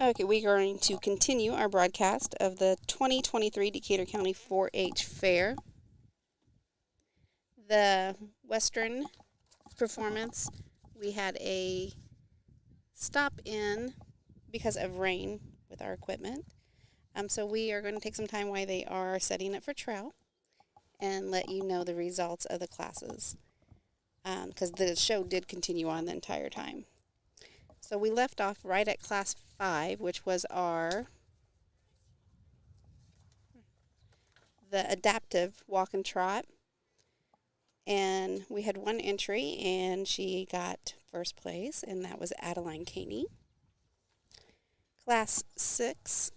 Okay, we are going to continue our broadcast of the 2023 Decatur County 4-H Fair. The Western performance, we had a stop in because of rain with our equipment. So we are going to take some time while they are setting it for trial and let you know the results of the classes, because the show did continue on the entire time. So we left off right at class 5, which was the adaptive walk and trot. And we had one entry, and she got first place, and that was Adeline Caney. Class 6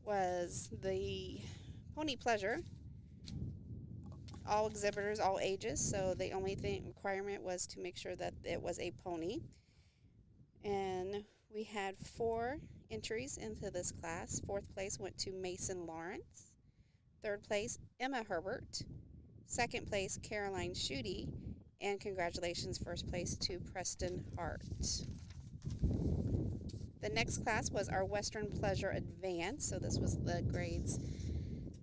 was the Pony Pleasure. All exhibitors, all ages, so the only requirement was to make sure that it was a pony. And we had 4 entries into this class. 4th place went to Mason Lawrence. 3rd place, Emma Herbert. 2nd place, Caroline Schutte. And congratulations, 1st place to Preston Hart. The next class was our Western Pleasure Advance. So this was the grades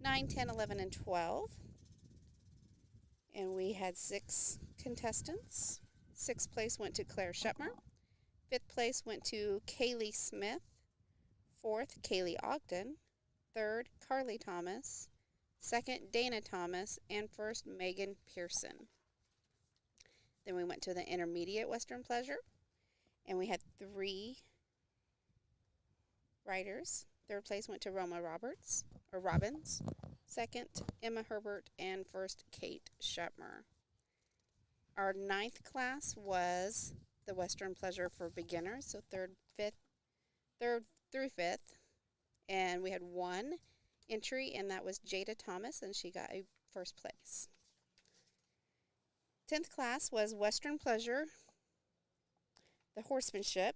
9, 10, 11, and 12. And we had 6 contestants. 6th place went to Claire Schuttmer. 5th place went to Kaylee Smith. 4th, Kaylee Ogden. 3rd, Carly Thomas. 2nd, Dana Thomas. And 1st, Megan Pearson. Then we went to the intermediate Western Pleasure, and we had 3 riders. 3rd place went to Roma Robbins. 2nd, Emma Herbert, and 1st, Kate Schuttmer. Our 9th class was the Western Pleasure for beginners, so 3rd through 5th, and we had 1 entry, and that was Jada Thomas, and she got a 1st place. 10th class was Western Pleasure, the horsemanship.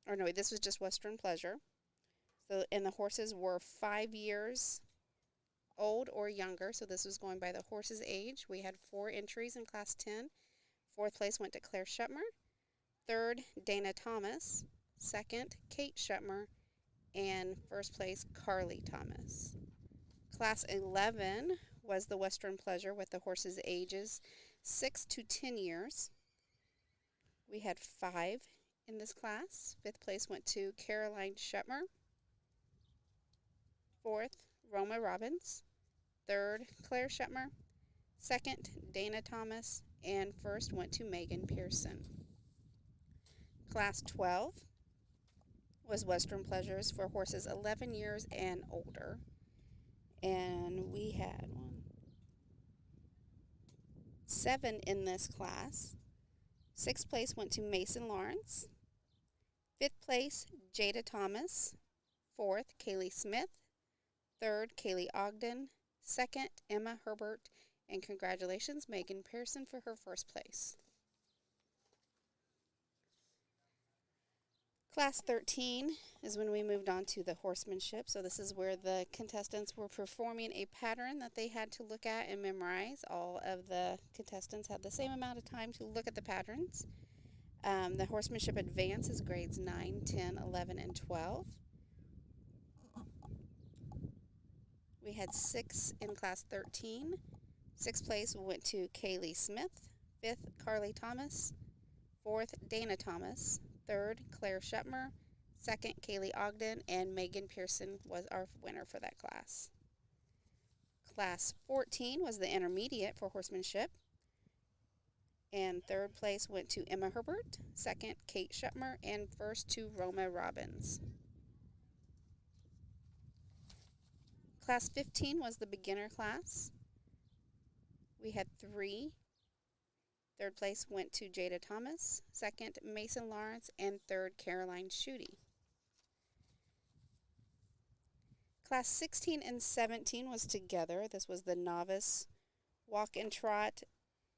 Or no, this was just Western Pleasure. So, and the horses were 5 years old or younger, so this was going by the horse's age. We had 4 entries in class 10. 4th place went to Claire Schuttmer. 3rd, Dana Thomas. 2nd, Kate Schuttmer. And 1st place, Carly Thomas. Class 11 was the Western Pleasure with the horses' ages 6 to 10 years. We had 5 in this class. 5th place went to Caroline Schuttmer. 4th, Roma Robbins. 3rd, Claire Schuttmer. 2nd, Dana Thomas. And 1st went to Megan Pearson. Class 12 was Western Pleasures for horses 11 years and older. And we had 7 in this class. 6th place went to Mason Lawrence. 5th place, Jada Thomas. 4th, Kaylee Smith. 3rd, Kaylee Ogden. 2nd, Emma Herbert. And congratulations, Megan Pearson, for her 1st place. Class 13 is when we moved on to the horsemanship. So this is where the contestants were performing a pattern that they had to look at and memorize. All of the contestants had the same amount of time to look at the patterns. The horsemanship advance is grades 9, 10, 11, and 12. We had 6 in class 13. 6th place went to Kaylee Smith. 5th, Carly Thomas. 4th, Dana Thomas. 3rd, Claire Schuttmer. 2nd, Kaylee Ogden. And Megan Pearson was our winner for that class. Class 14 was the intermediate for horsemanship. And 3rd place went to Emma Herbert. 2nd, Kate Schuttmer. And 1st to Roma Robbins. Class 15 was the beginner class. We had 3. 3rd place went to Jada Thomas. 2nd, Mason Lawrence. And 3rd, Caroline Schutte. Class 16 and 17 was together. This was the novice walk and trot,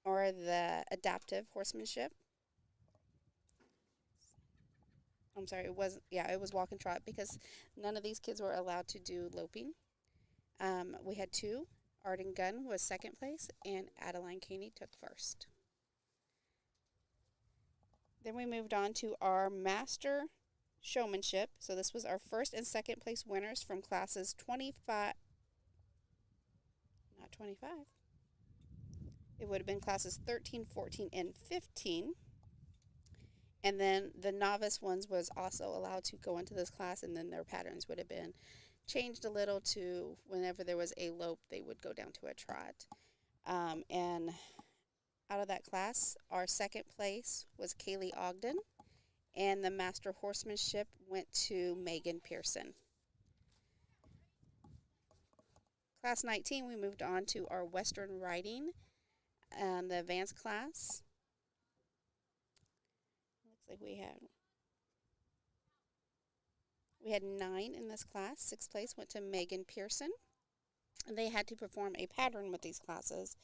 or the adaptive horsemanship. I'm sorry, it was walk and trot because none of these kids were allowed to do loping. We had 2. Arden Gunn was 2nd place, and Adeline Caney took 1st. Then we moved on to our master showmanship. So this was our first and second place winners from classes 25, not 25. It would have been classes 13, 14, and 15. And then the novice ones was also allowed to go into this class, and then their patterns would have been changed a little to whenever there was a lope, they would go down to a trot. And out of that class, our second place was Kaylee Ogden, and the master horsemanship went to Megan Pearson. Class 19, we moved on to our Western riding and the advanced class. Looks like we had 9 in this class. Sixth place went to Megan Pearson. And they had to perform a pattern with these classes.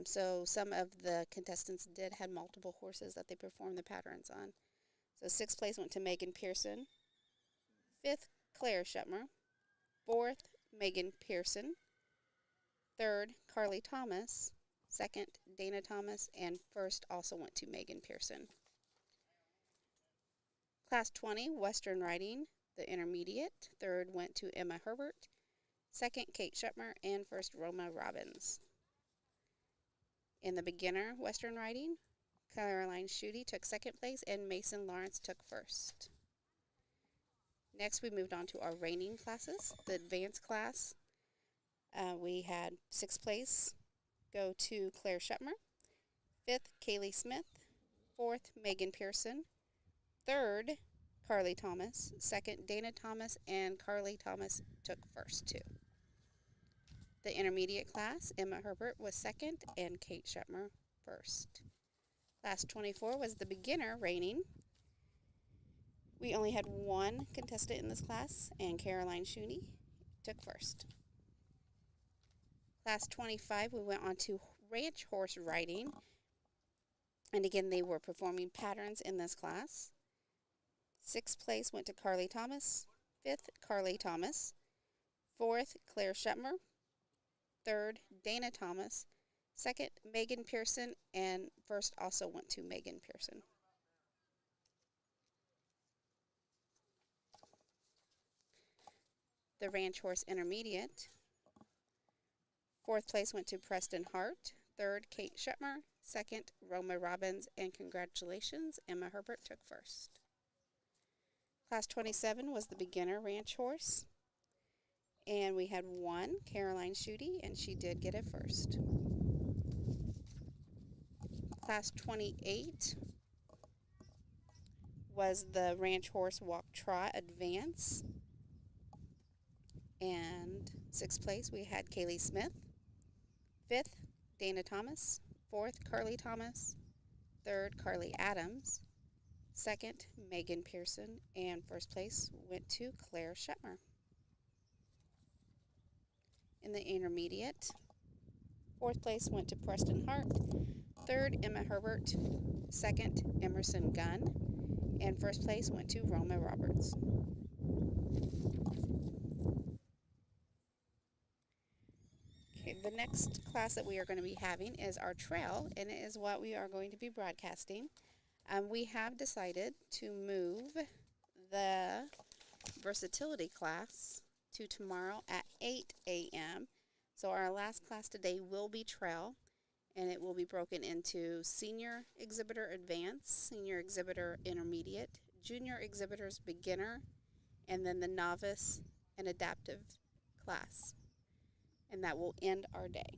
So some of the contestants did have multiple horses that they performed the patterns on. So sixth place went to Megan Pearson. Fifth, Claire Shetmer. Fourth, Megan Pearson. Third, Carly Thomas. Second, Dana Thomas. And first also went to Megan Pearson. Class 20, Western Riding, the intermediate. Third went to Emma Herbert. Second, Kate Shetmer. And first, Roma Robbins. In the beginner Western Riding, Caroline Schutte took second place and Mason Lawrence took first. Next, we moved on to our reining classes. The advanced class, we had sixth place go to Claire Shetmer. Fifth, Kaylee Smith. Fourth, Megan Pearson. Third, Carly Thomas. Second, Dana Thomas, and Carly Thomas took first too. The intermediate class, Emma Herbert was second and Kate Shetmer first. Class 24 was the beginner reining. We only had one contestant in this class, and Caroline Schutte took first. Class 25, we went on to ranch horse riding. And again, they were performing patterns in this class. Sixth place went to Carly Thomas. Fifth, Carly Thomas. Fourth, Claire Shetmer. Third, Dana Thomas. Second, Megan Pearson. And first also went to Megan Pearson. The ranch horse intermediate. Fourth place went to Preston Hart. Third, Kate Shetmer. Second, Roma Robbins. And congratulations, Emma Herbert took first. Class 27 was the beginner ranch horse. And we had one, Caroline Schutte, and she did get it first. Class 28 was the ranch horse walk trot advance. And sixth place, we had Kaylee Smith. Fifth, Dana Thomas. Fourth, Carly Thomas. Third, Carly Adams. Second, Megan Pearson. And first place went to Claire Shetmer. In the intermediate, fourth place went to Preston Hart. Third, Emma Herbert. Second, Emerson Gunn. And first place went to Roma Roberts. Okay, the next class that we are going to be having is our trail, and it is what we are going to be broadcasting. We have decided to move the versatility class to tomorrow at 8 a.m. So our last class today will be trail, and it will be broken into senior exhibitor advanced, senior exhibitor intermediate, junior exhibitors beginner, and then the novice and adaptive class. And that will end our day.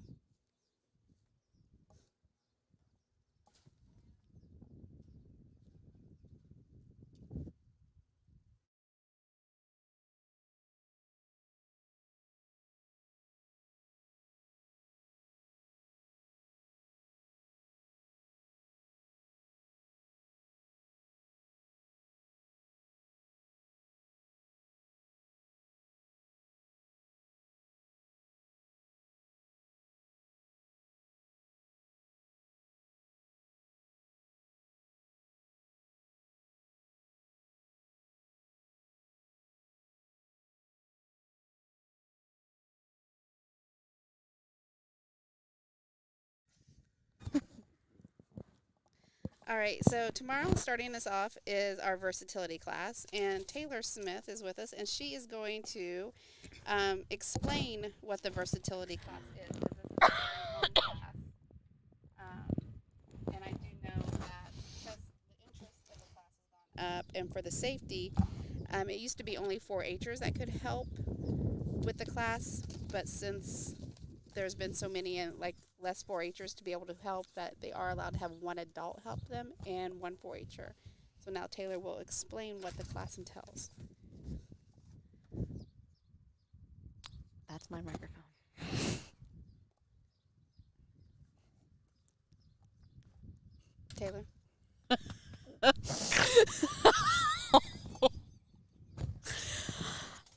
All right, so tomorrow, starting us off, is our versatility class, and Taylor Smith is with us, and she is going to explain what the versatility class is, because this is a very long class. And I do know that because the interest of the class has gone up, and for the safety, it used to be only 4-Hers that could help with the class, but since there's been so many and like less 4-Hers to be able to help, that they are allowed to have one adult help them and one 4-Her. So now Taylor will explain what the class entails. That's my microphone. Taylor.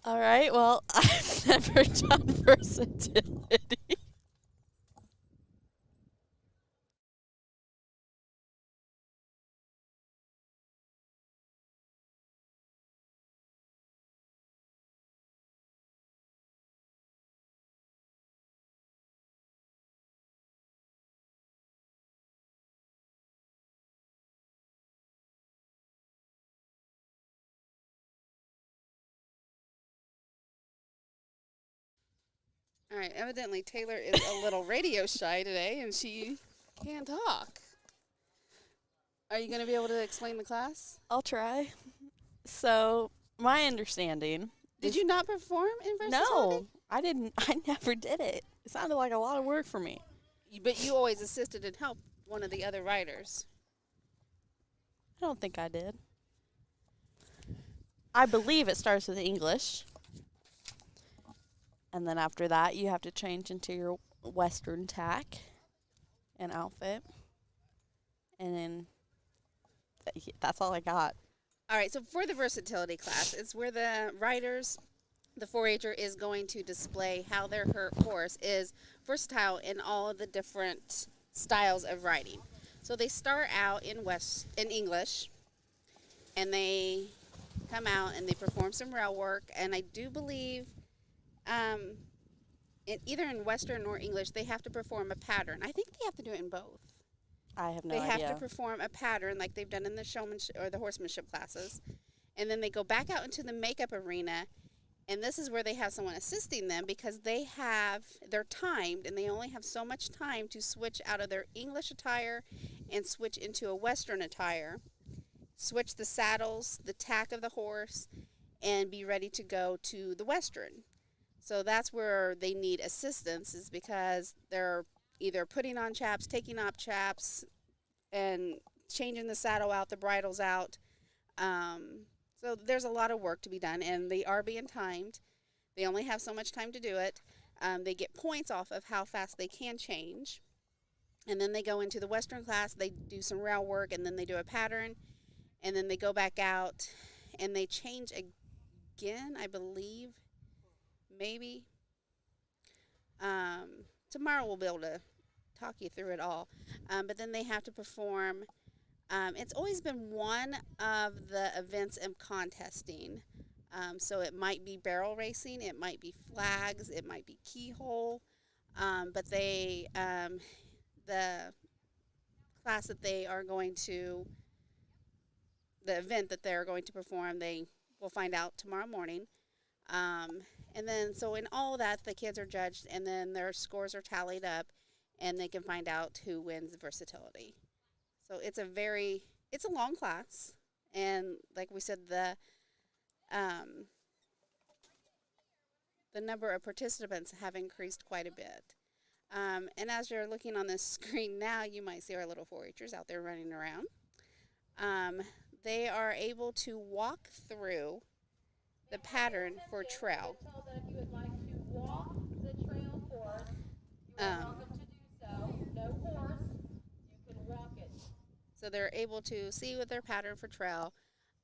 All right. Well, I've never done versatility. All right, evidently Taylor is a little radio shy today and she can't talk. Are you going to be able to explain the class? I'll try. So, my understanding. Did you not perform in versatility? No, I didn't. I never did it. It sounded like a lot of work for me. But you always assisted and helped one of the other writers. I don't think I did. I believe it starts with English. And then after that, you have to change into your Western tack and outfit. And then that's all I got. All right, so for the versatility class, it's where the writers, the 4-Her is going to display how their horse is versatile in all of the different styles of riding. So they start out in English, and they come out and they perform some rail work. And I do believe, either in Western or English, they have to perform a pattern. I think they have to do it in both. I have no They idea. have to perform a pattern like they've done in the showmanship or the horsemanship classes. And then they go back out into the makeup arena, and this is where they have someone assisting them because they're timed and they only have so much time to switch out of their English attire and switch into a Western attire, switch the saddles, the tack of the horse, and be ready to go to the Western. So that's where they need assistance, is because they're either putting on chaps, taking off chaps, and changing the saddle out, the bridles out. So there's a lot of work to be done, and they are being timed. They only have so much time to do it. They get points off of how fast they can change. And then they go into the Western class, they do some rail work, and then they do a pattern. And then they go back out, and they change again, I believe, maybe. Tomorrow we'll be able to talk you through it all. But then they have to perform. It's always been one of the events of contesting. So it might be barrel racing, it might be flags, it might be keyhole. But the class that they are going to, the event that they're going to perform, they will find out tomorrow morning. And then, so in all of that, the kids are judged, and then their scores are tallied up, and they can find out who wins versatility. So it's a long class, and like we said, the number of participants have increased quite a bit. And as you're looking on the screen now, you might see our little 4-Hers out there running around. They are able to walk through the pattern for trail. So they're able to see with their pattern for trail,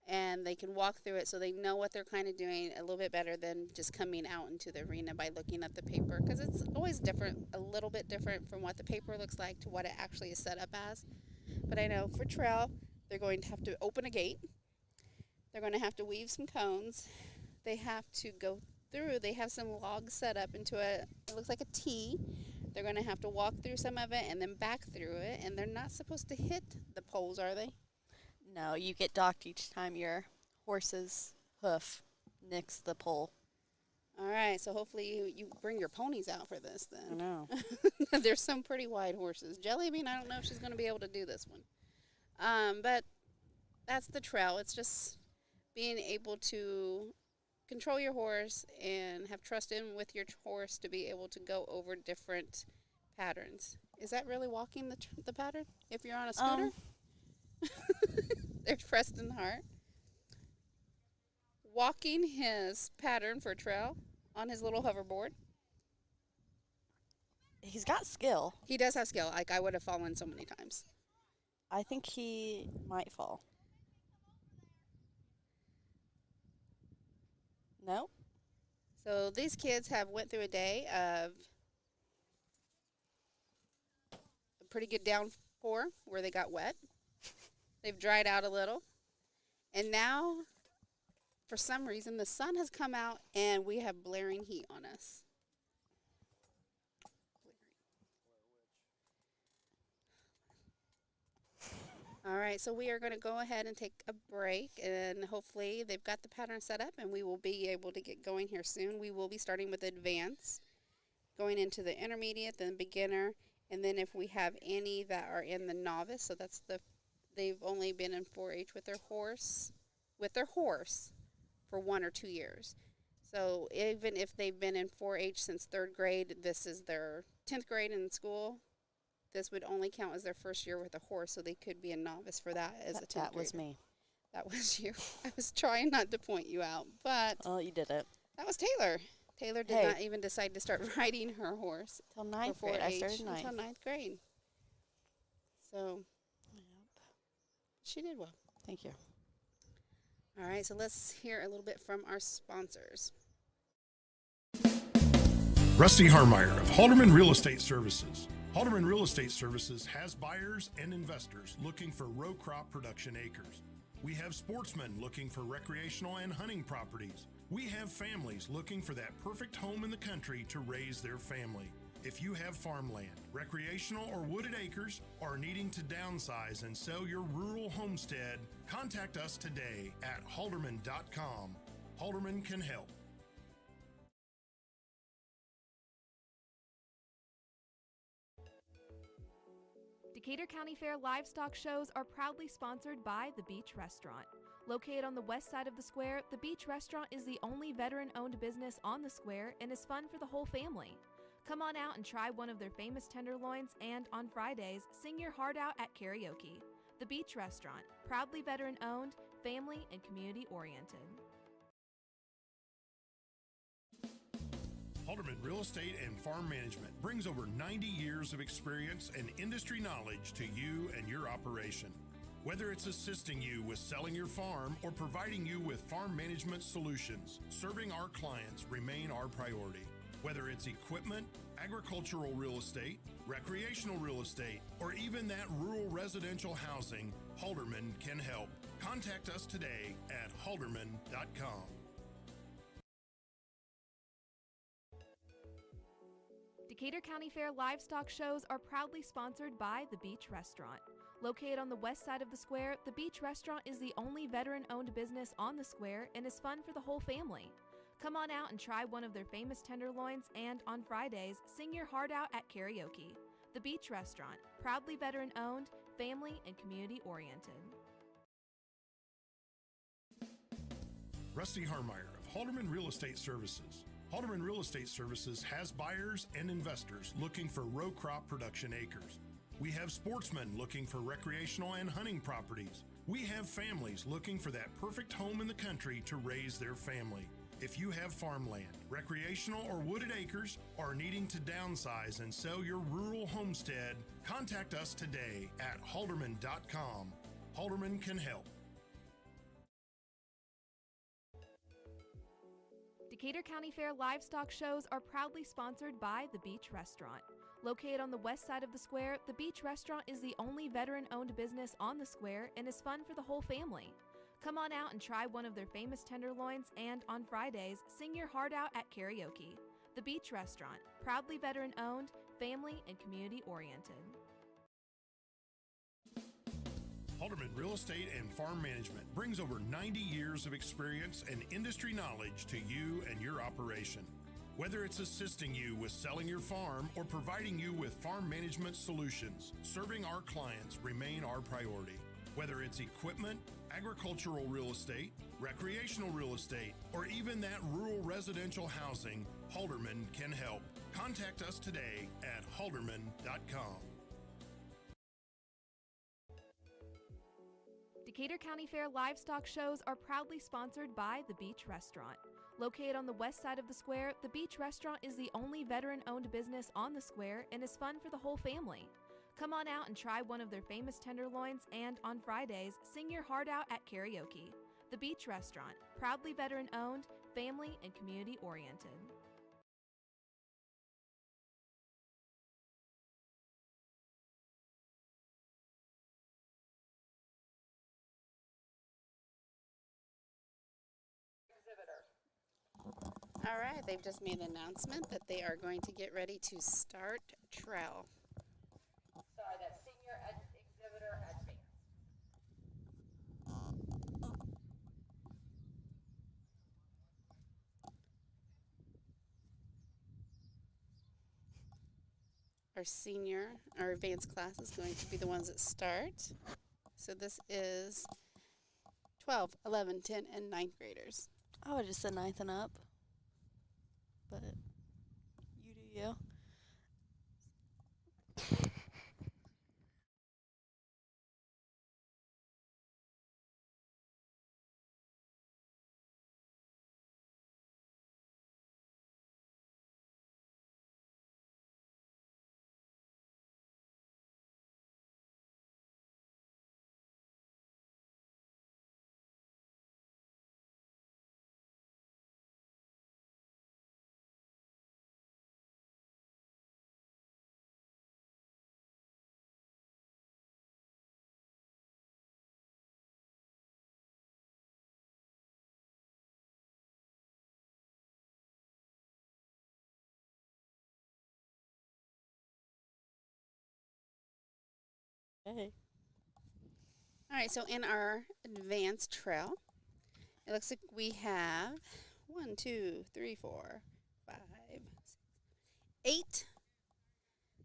and they can walk through it so they know what they're kind of doing a little bit better than just coming out into the arena by looking at the paper, because it's always different, a little bit different from what the paper looks like to what it actually is set up as. But I know for trail, they're going to have to open a gate. They're going to have to weave some cones. They have to go through. They have some logs set up into it looks like a T, They're going to have to walk through some of it and then back through it, and they're not supposed to hit the poles, are they? No, you get docked each time your horse's hoof nicks the pole. All right, so hopefully you bring your ponies out for this I then. know. There's some pretty wide horses. Jellybean, I don't know if she's going to be able to do this one. But that's the trail. It's just being able to control your horse and have trust in with your horse to be able to go over different patterns. Is that really walking the pattern if you're on a scooter? There's Preston Hart walking his pattern for trail on his little hoverboard. He's got skill. He does have skill. Like, I would have fallen so many times. I think he might fall. No? So these kids have went through a day of a pretty good downpour where they got wet. They've dried out a little. And now, for some reason, the sun has come out and we have blaring heat on us. All right, so we are going to go ahead and take a break, and hopefully they've got the pattern set up, and we will be able to get going here soon. We will be starting with advanced, going into the intermediate, then beginner, and then if we have any that are in the novice, so that's they've only been in 4-H with their horse for 1 or 2 years. So even if they've been in 4-H since 3rd grade, this is their 10th grade in school. This would only count as their first year with a horse, so they could be a novice for that as a 10th grader. That was me. That was you. I was trying not to point you out, but Oh, you did it. that was Taylor. Taylor did not even decide to start riding her horse Till 9th for grade. I 4-H started 9th. until 9th grade. So Yep. she did well. Thank you. All right, so let's hear a little bit from our sponsors. Rusty Harmeyer of Halderman Real Estate Services. Halderman Real Estate Services has buyers and investors looking for row crop production acres. We have sportsmen looking for recreational and hunting properties. We have families looking for that perfect home in the country to raise their family. If you have farmland, recreational or wooded acres, or needing to downsize and sell your rural homestead, contact us today at halderman.com. Halderman can help. Decatur County Fair livestock shows are proudly sponsored by The Beach Restaurant. Located on the west side of the square, The Beach Restaurant is the only veteran-owned business on the square and is fun for the whole family. Come on out and try one of their famous tenderloins, and on Fridays, sing your heart out at karaoke. The Beach Restaurant, proudly veteran-owned, family and community-oriented. Halderman Real Estate and Farm Management brings over 90 years of experience and industry knowledge to you and your operation. Whether it's assisting you with selling your farm or providing you with farm management solutions, serving our clients remain our priority. Whether it's equipment, agricultural real estate, recreational real estate, or even that rural residential housing, Halderman can help. Contact us today at halderman.com. Decatur County Fair livestock shows are proudly sponsored by The Beach Restaurant. Located on the west side of the square, The Beach Restaurant is the only veteran-owned business on the square and is fun for the whole family. Come on out and try one of their famous tenderloins, and on Fridays, sing your heart out at karaoke. The Beach Restaurant, proudly veteran-owned, family and community-oriented. Rusty Harmeyer of Halderman Real Estate Services. Halderman Real Estate Services has buyers and investors looking for row crop production acres. We have sportsmen looking for recreational and hunting properties. We have families looking for that perfect home in the country to raise their family. If you have farmland, recreational or wooded acres, or needing to downsize and sell your rural homestead, contact us today at halderman.com. Halderman can help. Decatur County Fair livestock shows are proudly sponsored by The Beach Restaurant. Located on the west side of the square, The Beach Restaurant is the only veteran-owned business on the square and is fun for the whole family. Come on out and try one of their famous tenderloins, and on Fridays, sing your heart out at karaoke. The Beach Restaurant, proudly veteran owned, family and community oriented. Halderman Real Estate and Farm Management brings over 90 years of experience and industry knowledge to you and your operation. Whether it's assisting you with selling your farm or providing you with farm management solutions, serving our clients remain our priority. Whether it's equipment, agricultural real estate, recreational real estate, or even that rural residential housing, Halderman can help. Contact us today at halderman.com. Decatur County Fair livestock shows are proudly sponsored by The Beach Restaurant. Located on the west side of the square, The Beach Restaurant is the only veteran-owned business on the square and is fun for the whole family. Come on out and try one of their famous tenderloins and, on Fridays, sing your heart out at karaoke. The Beach Restaurant, proudly veteran-owned, family and community-oriented. All right, they've just made an announcement that they are going to get ready to start trail. Sorry, that's senior exhibitor advance. Our advanced class is going to be the ones that start. So this is 12, 11, 10, and 9th graders. I would just say 9th and up. But you do you. Hey. All right, so in our advanced trail, it looks like we have 1, 2, 3, 4, 5, 6, 8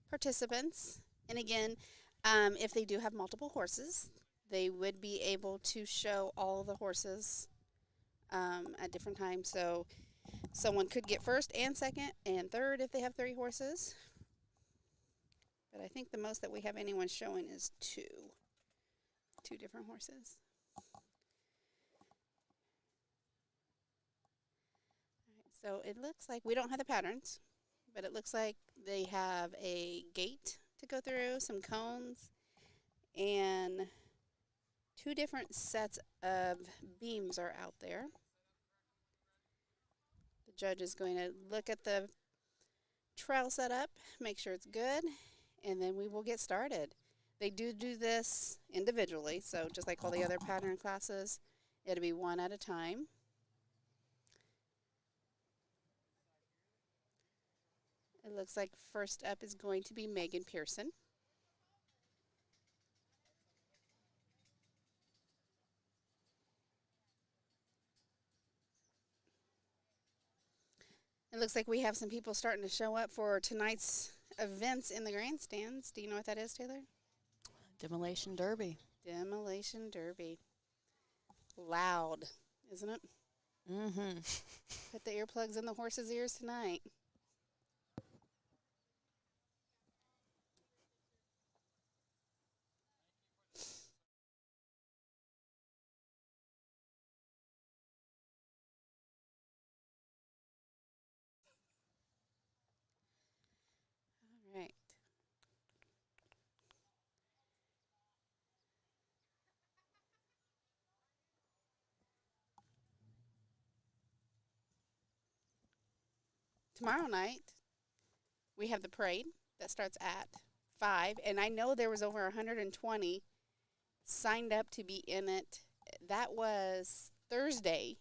participants. And again, if they do have multiple horses, they would be able to show all the horses at different times. So someone could get first and second and third if they have 3 horses. But I think the most that we have anyone showing is 2 different horses. All right, so it looks like we don't have the patterns, but it looks like they have a gate to go through, some cones, and 2 different sets of beams are out there. The judge is going to look at the trail setup, make sure it's good, and then we will get started. They do this individually, so just like all the other pattern classes, it'll be one at a time. It looks like first up is going to be Megan Pearson. It looks like we have some people starting to show up for tonight's events in the grandstands. Do you know what that is, Taylor? Demolition Derby. Demolition Derby. Loud, isn't it? Mm-hmm. Put the earplugs in the horses' ears tonight. All right. Tomorrow night, we have the parade that starts at 5, and I know there was over 120 signed up to be in it. That was Thursday,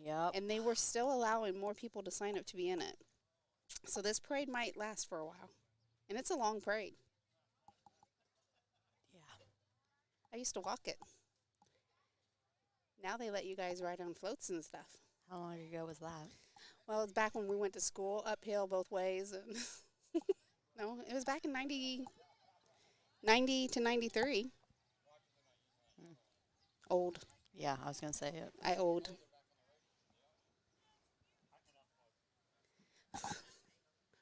Yep. and they were still allowing more people to sign up to be in it. So this parade might last for a while. And it's a long parade. Yeah. I used to walk it. Now they let you guys ride on floats and stuff. How long ago was that? Well, it's back when we went to school, uphill both ways. And no, it was back in 90 to 93. Old. Yeah, I was gonna say it. I old.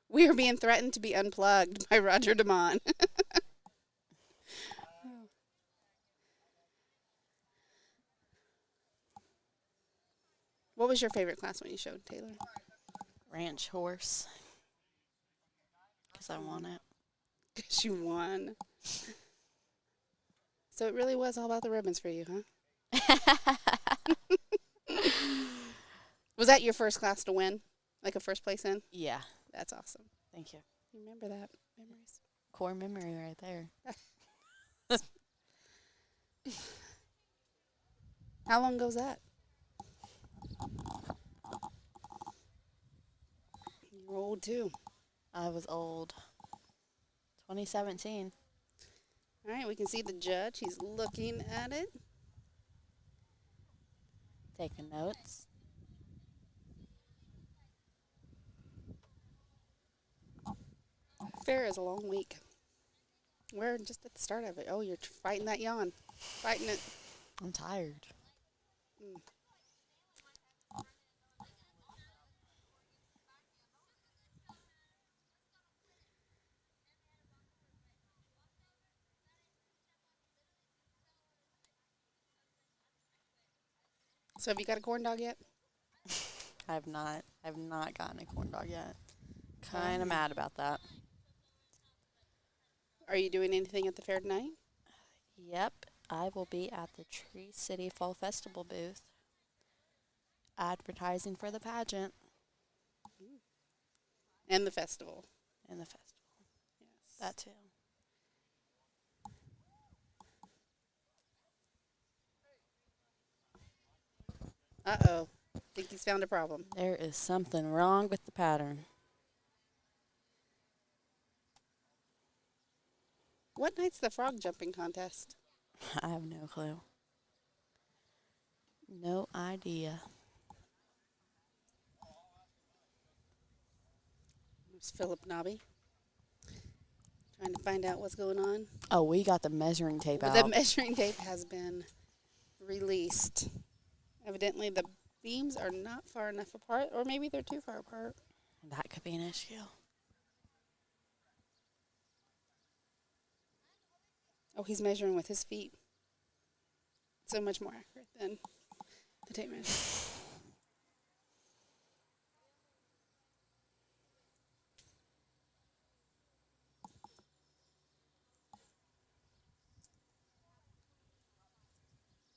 We are being threatened to be unplugged by Roger DeMond. What was your favorite class when you showed, Taylor? Ranch horse. 'Cause I want it. Because you won. So it really was all about the ribbons for you, huh? Was that your first class to win? Like a first place in? Yeah. That's awesome. Thank you. You remember that? Memories. Core memory right there. How long ago was that? You were old too. I was old. 2017. All right, we can see the judge. He's looking at it. Taking notes. Fair is a long week. We're just at the start of it. Oh, you're fighting that yawn. Fighting it. I'm tired. Mm. So have you got a corn dog yet? I've not gotten a corn dog yet. Kind of mad about that. Are you doing anything at the fair tonight? Yep, I will be at the Tree City Fall Festival booth, advertising for the pageant And the festival. and the festival. Yes. That too. Uh-oh. Think he's found a problem. There is something wrong with the pattern. What night's the frog jumping contest? I have no clue. No idea. There's Philip Nobby. Trying to find out what's going on. Oh, we got the measuring tape Well, out. the measuring tape has been released. Evidently, the beams are not far enough apart, or maybe they're too far apart. That could be an issue. Oh, he's measuring with his feet. So much more accurate than the tape measure.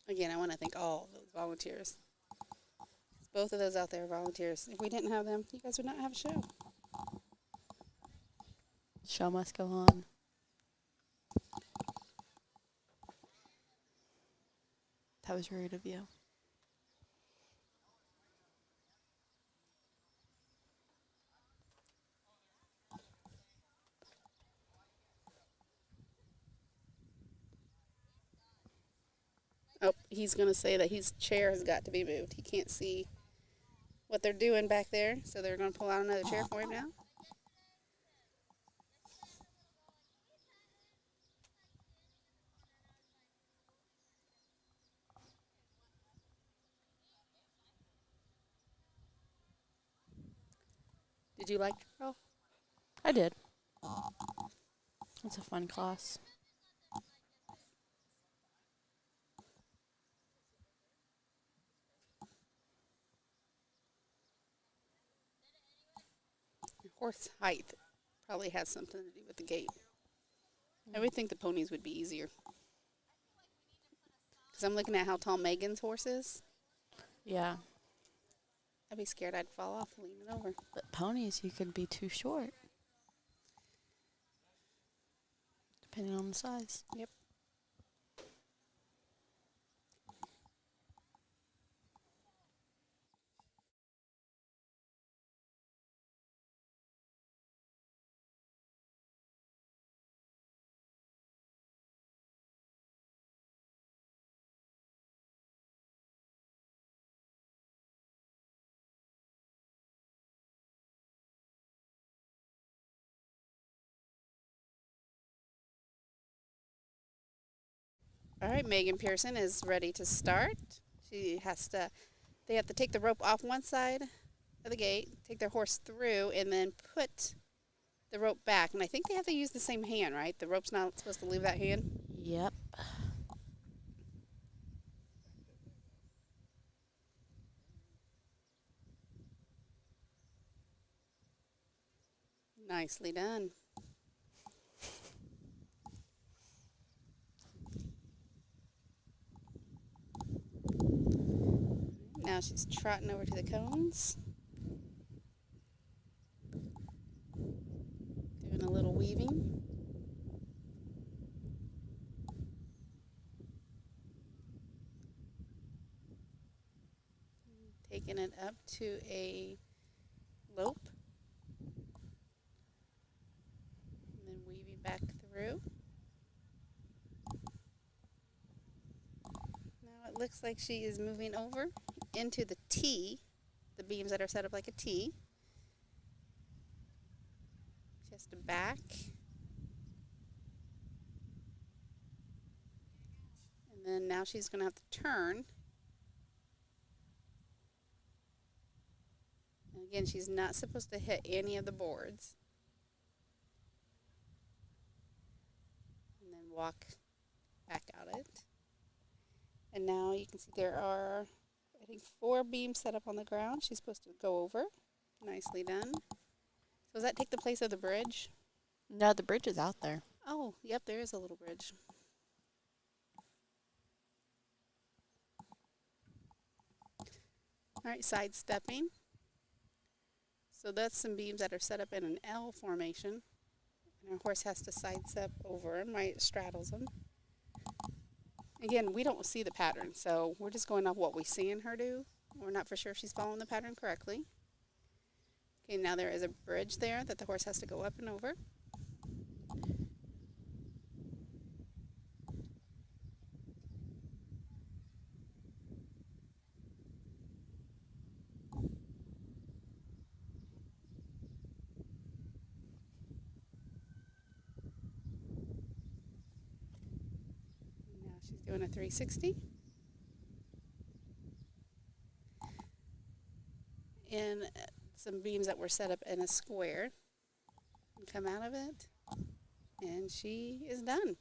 Again, I want to thank all of those volunteers. Both of those out there are volunteers. If we didn't have them, you guys would not have a show. Show must go on. That was rude of you. Oh, he's going to say that his chair has got to be moved. He can't see what they're doing back there, so they're going to pull out another chair for him now. Did you like it, girl? I did. It's a fun class. Horse height probably has something to do with the gait. I would think the ponies would be easier. Because I'm looking at how tall Megan's horse is. Yeah. I'd be scared I'd fall off leaning over. But ponies, you could be too short. Depending on the size. Yep. All right, Megan Pearson is ready to start. They have to take the rope off one side of the gate, take their horse through, and then put the rope back. And I think they have to use the same hand, right? The rope's not supposed to leave that hand. Yep. Nicely done. Now she's trotting over to the cones. Doing a little weaving. Taking it up to a lope. And then weaving back through. Now it looks like she is moving over into the T, the beams that are set up like a T. She has to back. And then now she's going to have to turn. And again, she's not supposed to hit any of the boards. And then walk back out it. And now you can see there are, I think, 4 beams set up on the ground. She's supposed to go over. Nicely done. So does that take the place of the bridge? No, the bridge is out there. Oh, yep, there is a little bridge. All right, sidestepping. So that's some beams that are set up in an L formation. And our horse has to sidestep over them, right? It straddles them. Again, we don't see the pattern, so we're just going off what we see in her do. We're not for sure if she's following the pattern correctly. Okay, now there is a bridge there that the horse has to go up and over. Now she's doing a 360. And some beams that were set up in a square come out of it, and she is done.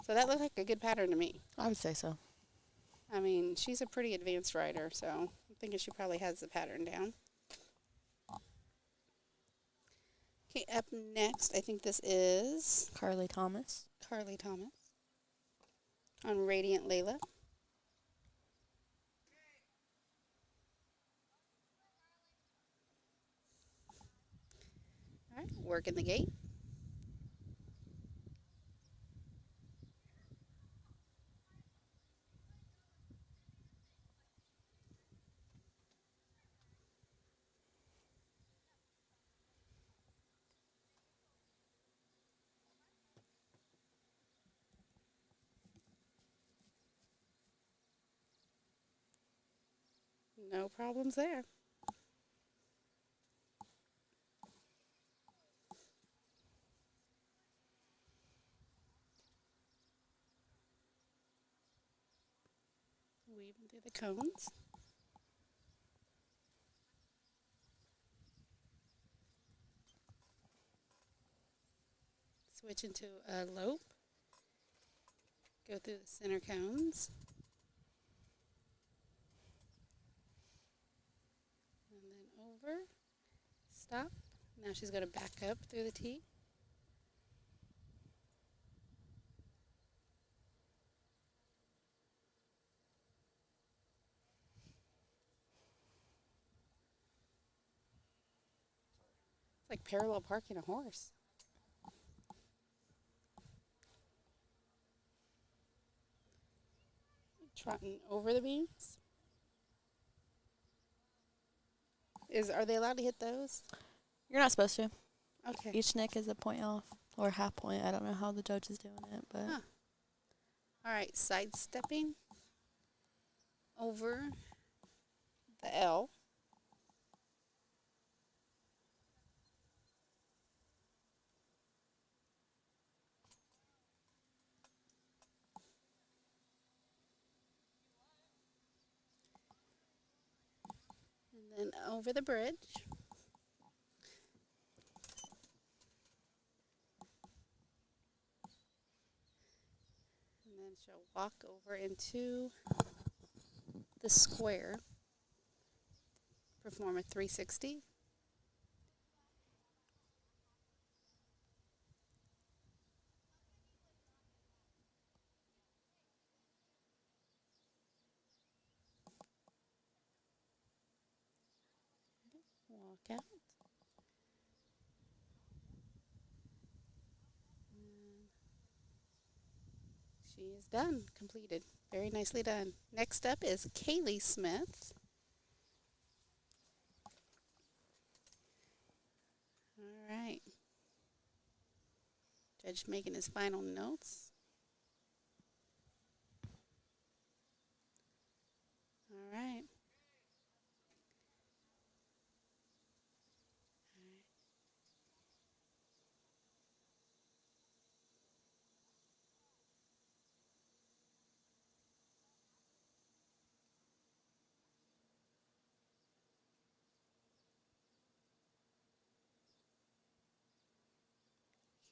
So that looked like a good pattern to me. I would say so. I mean, she's a pretty advanced rider, so I'm thinking she probably has the pattern down. Okay, up next, I think this is Carly Thomas. Carly Thomas on Radiant Layla. All right, working the gate. No problems there. Weaving through the cones. Switch into a lope. Go through the center cones. And then over. Stop. Now she's going to back up through the T. It's like parallel parking a horse. Trotting over the beams. Are they allowed to hit those? You're not supposed to. Okay. Each nick is a point off or half point. I don't know how the judge is doing it, but Huh. All right, sidestepping over the L. Then over the bridge. And then she'll walk over into the square, perform a 360. Walk out. And she is done, completed. Very nicely done. Next up is Kaylee Smith. All right. Judge making his final notes. All right.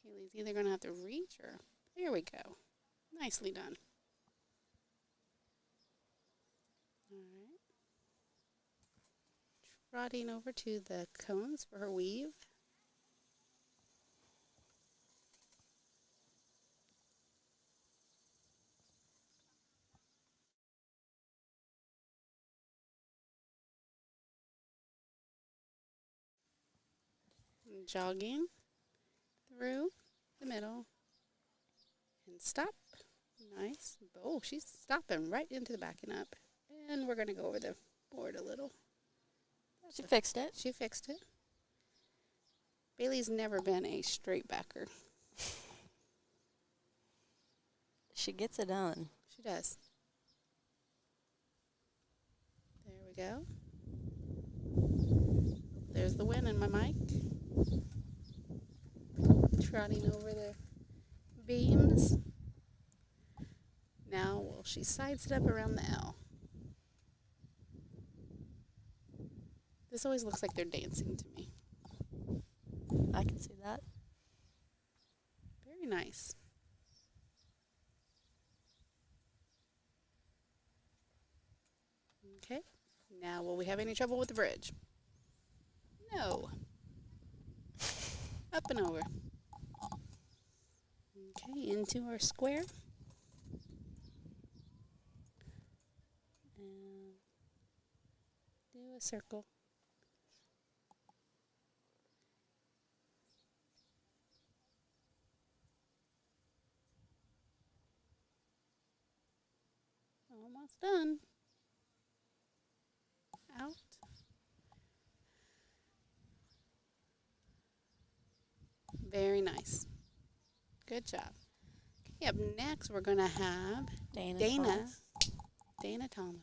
Kaylee's either going to have to reach or. There we go. Nicely done. All right. Trotting over to the cones for her weave. And jogging through the middle. And stop. Nice. Oh, she's stopping right into the backing up. And we're going to go over the board a little. She fixed it. She fixed it. Bailey's never been a straight backer. She gets it done. She does. There we go. There's the win in my mic. Trotting over the beams. Now, well, she sides it up around the L. This always looks like they're dancing to me. I can see that. Very nice. Okay. Now, will we have any trouble with the bridge? No. Up and over. Okay, into our square. And do a circle. Almost done. Out. Very nice. Good job. Okay, up next we're going to have Dana. Dana. Thomas. Dana Thomas.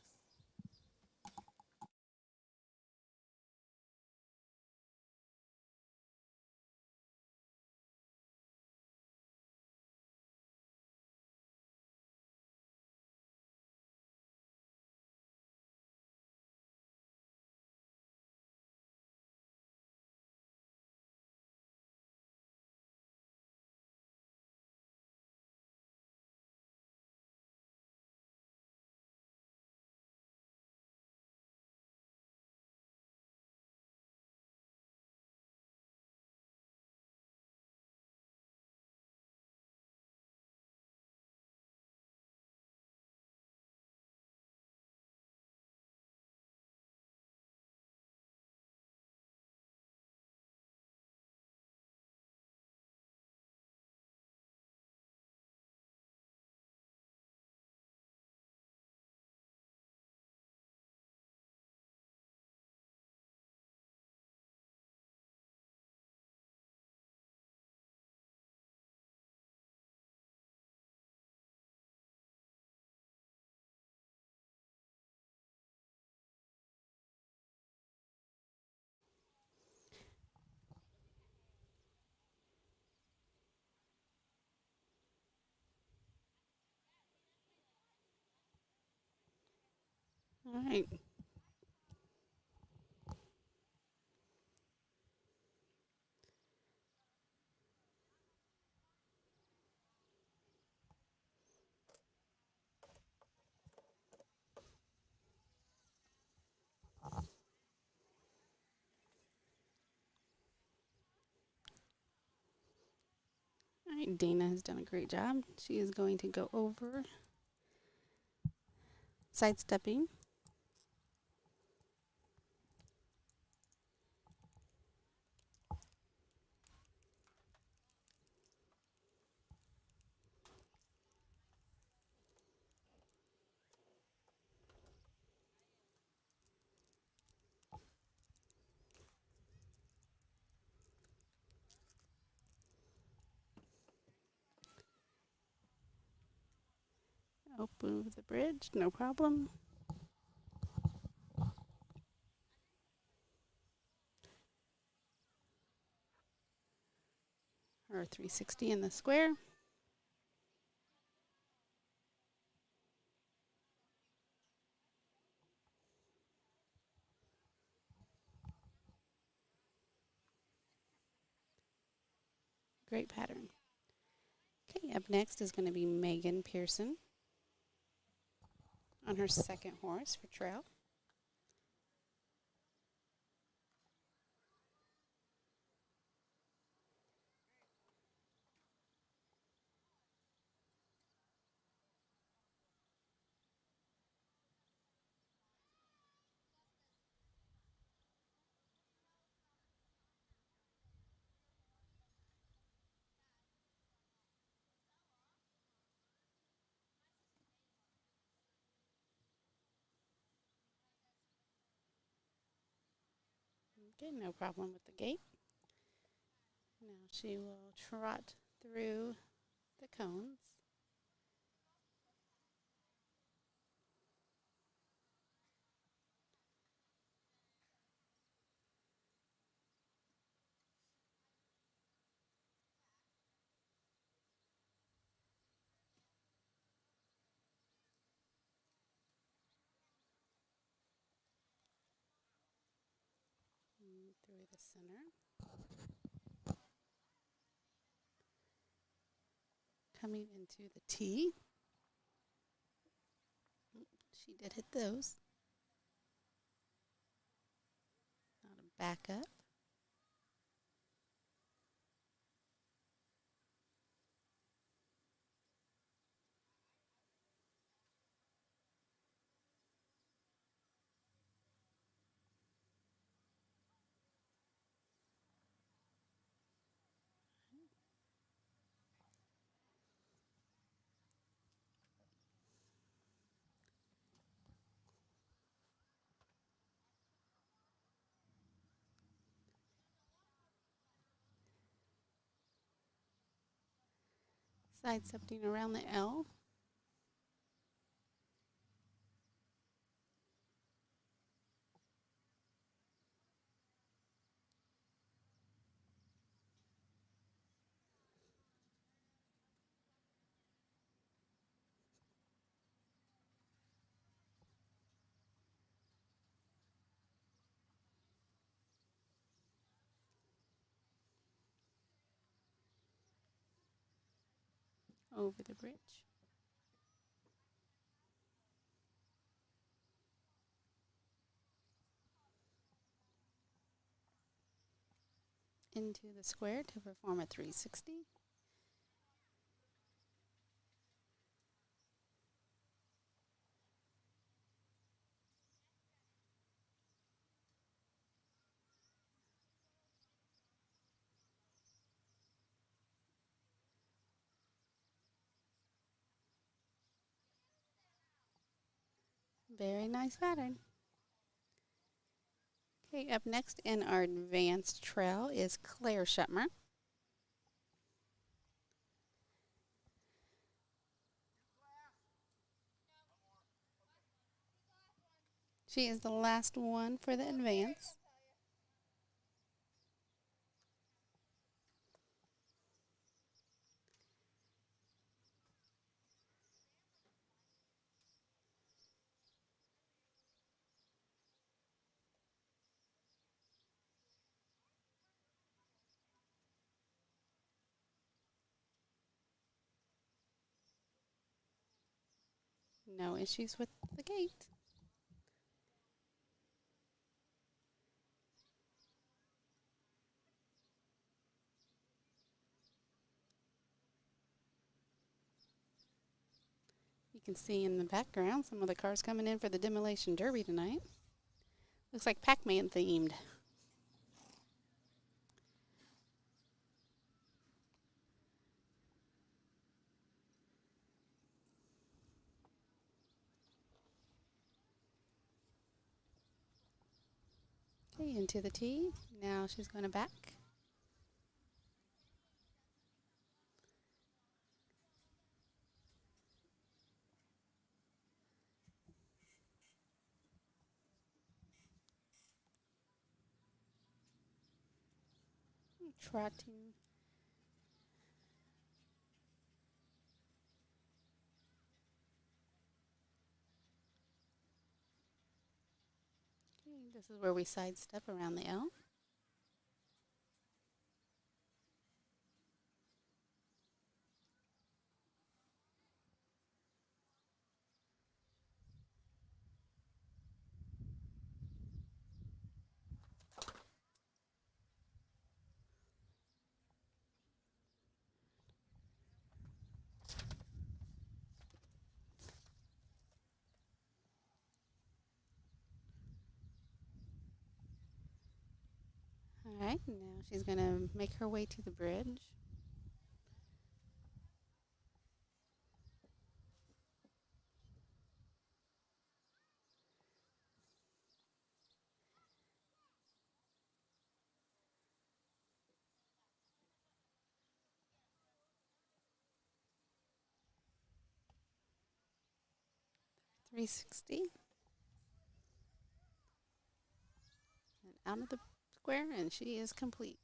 All right. right, Dana has done a great job. She is going to go over sidestepping. Open over the bridge, no problem. Or 360 in the square. Great pattern. Okay, up next is going to be Megan Pearson on her second horse for trail. Okay, no problem with the gait. Now she will trot through the cones. Through the center. Coming into the T. She did hit those. Now to back up. Sidestepping around the L. Over the bridge. Into the square to perform a 360. Very nice pattern. Okay, up next in our advanced trail is Claire Shetmer. She is the last one for the advance. No issues with the gate. You can see in the background some of the cars coming in for the Demolition Derby tonight. Looks like Pac-Man themed. Okay, into the tee. Now she's going to back. Trotting. Okay, this is where we sidestep around the L. All right, now she's going to make her way to the bridge. .360. And out of the square, and she is complete.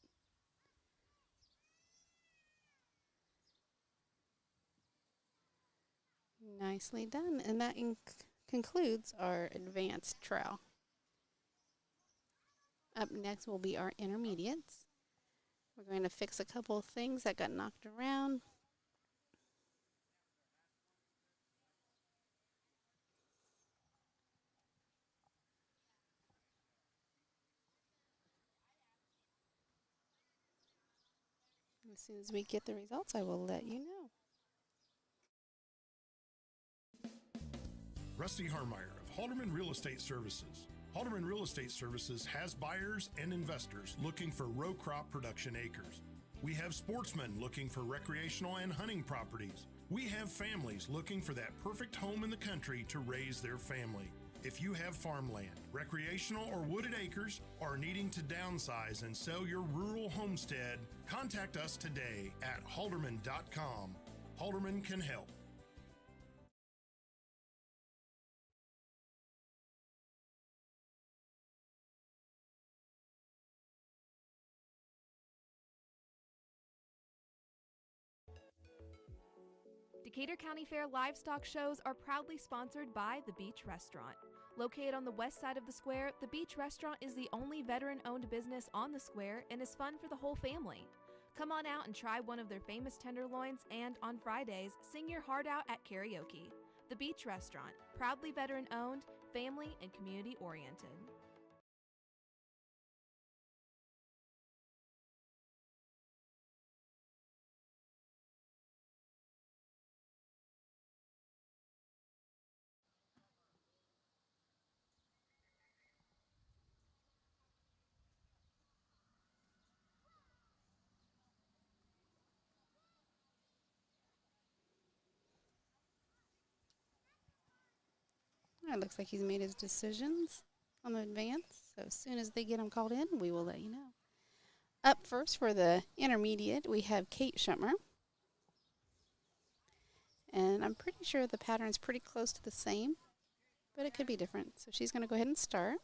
Nicely done. And that concludes our advanced trail. Up next will be our intermediates. We're going to fix a couple of things that got knocked around. As soon as we get the results, I will let you know. Rusty Harmeyer of Halderman Real Estate Services. Halderman Real Estate Services has buyers and investors looking for row crop production acres. We have sportsmen looking for recreational and hunting properties. We have families looking for that perfect home in the country to raise their family. If you have farmland, recreational or wooded acres, or needing to downsize and sell your rural homestead, contact us today at halderman.com. Halderman can help. Decatur County Fair livestock shows are proudly sponsored by The Beach Restaurant. Located on the west side of the square, The Beach Restaurant is the only veteran-owned business on the square and is fun for the whole family. Come on out and try one of their famous tenderloins and, on Fridays, sing your heart out at karaoke. The Beach Restaurant, proudly veteran-owned, family, and community-oriented. It looks like he's made his decisions on the advance. So as soon as they get him called in, we will let you know. Up first for the intermediate, we have Kate Schummer. And I'm pretty sure the pattern's pretty close to the same, but it could be different. So she's going to go ahead and start.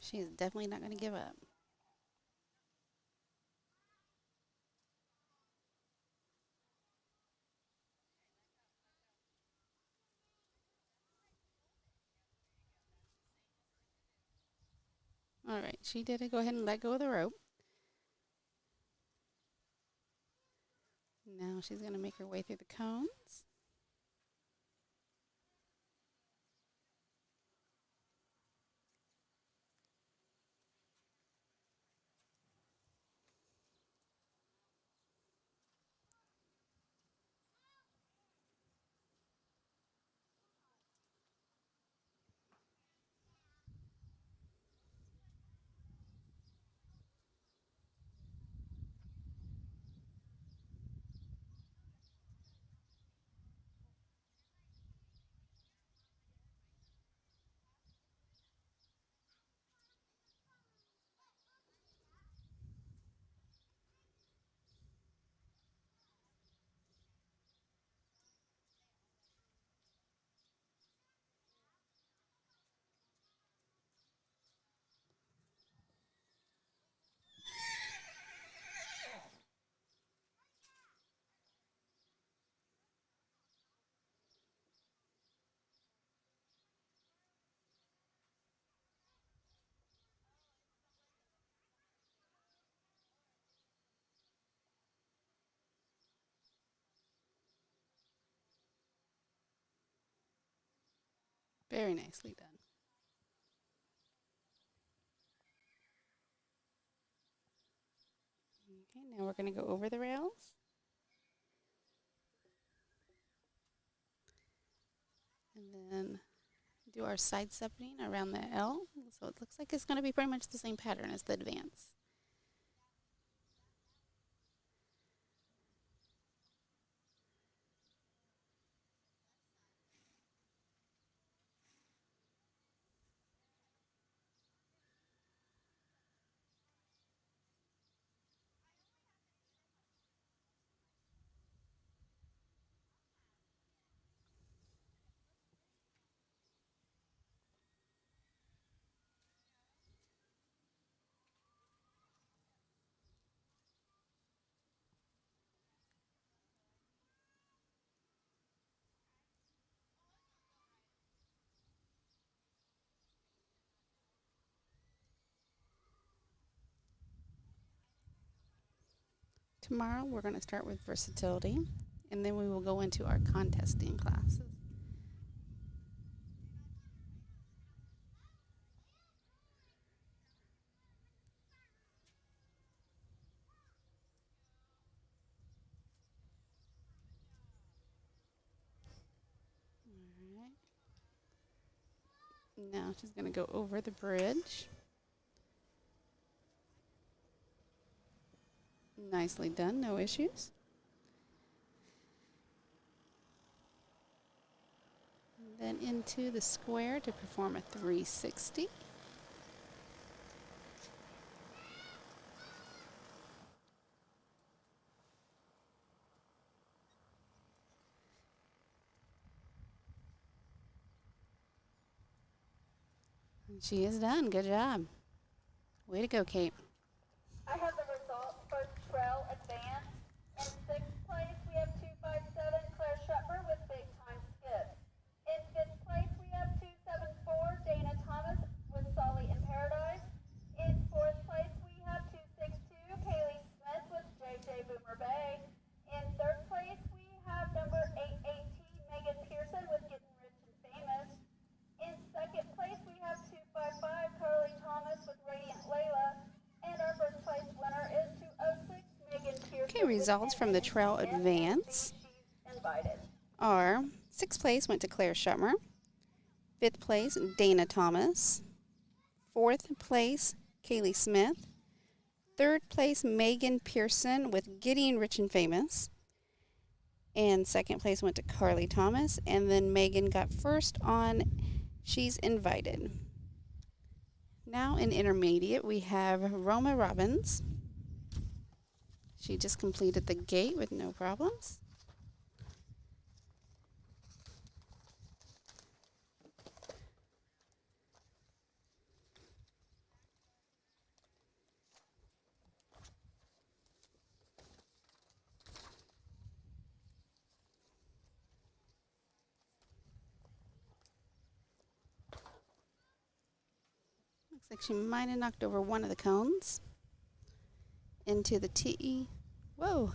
She is definitely not going to give up. All right, she did it. Go ahead and let go of the rope. Now she's going to make her way through the cones. Very nicely done. Okay, now we're going to go over the rails. And then do our side stepping around the L. So it looks like it's going to be pretty much the same pattern as the advance. Tomorrow we're going to start with versatility, and then we will go into our contesting classes. All right. Now she's going to go over the bridge. Nicely done, no issues. And then into the square to perform a 360. And she is done. Good job. Way to go, Kate. I have the results for trail advance. In sixth place, we have 257 Claire Shepard with big time skips. In fifth place, we have 274 Dana Thomas with Solly in Paradise. In fourth place, we have 262 Kaylee Smith with JJ Boomer Bay. In third place, we have number 818 Megan Pearson with Getting Rich and Famous. In second place, we have 255 Carly Thomas with Radiant Layla. And our first place winner is 206 Megan Pearson. Okay, results from the trail advance are sixth place went to Claire Schutmer. Fifth place, Dana Thomas. Fourth place, Kaylee Smith. Third place, Megan Pearson with Getting Rich and Famous. And second place went to Carly Thomas. And then Megan got first on She's Invited. Now in intermediate, we have Roma Robbins. She just completed the gate with no problems. Looks like she might have knocked over one of the cones. Into the tee. Whoa.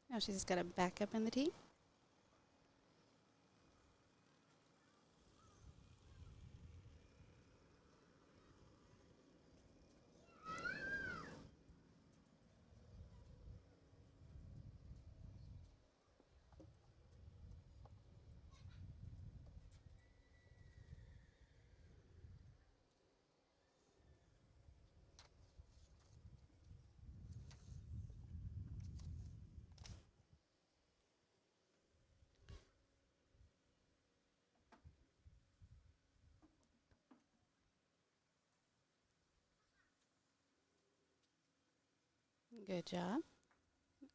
Now she's just got to back up in the tee. Good job.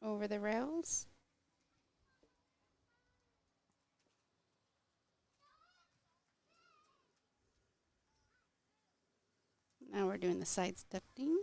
Over the rails. Now we're doing the side stepping.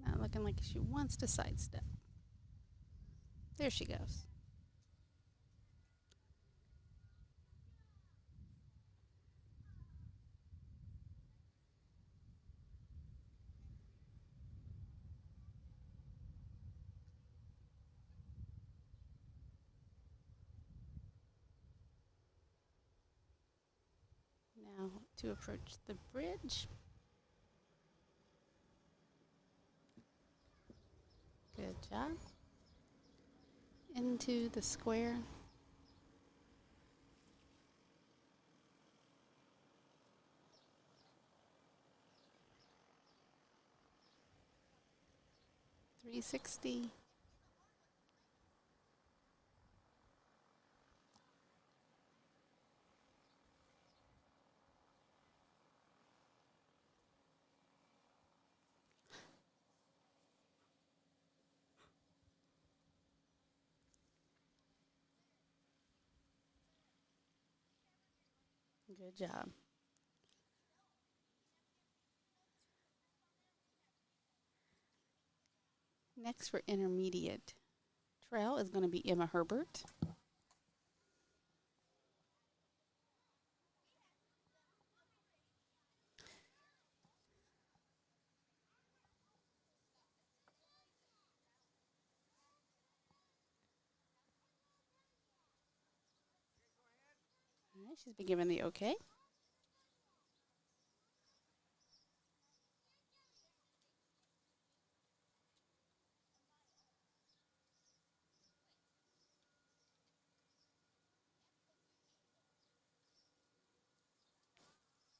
Not looking like she wants to sidestep. There she goes. Now to approach the bridge. Good job. Into the square. .360. Good job. Next for intermediate trail is going to be Emma Herbert. All right, she's been given the okay.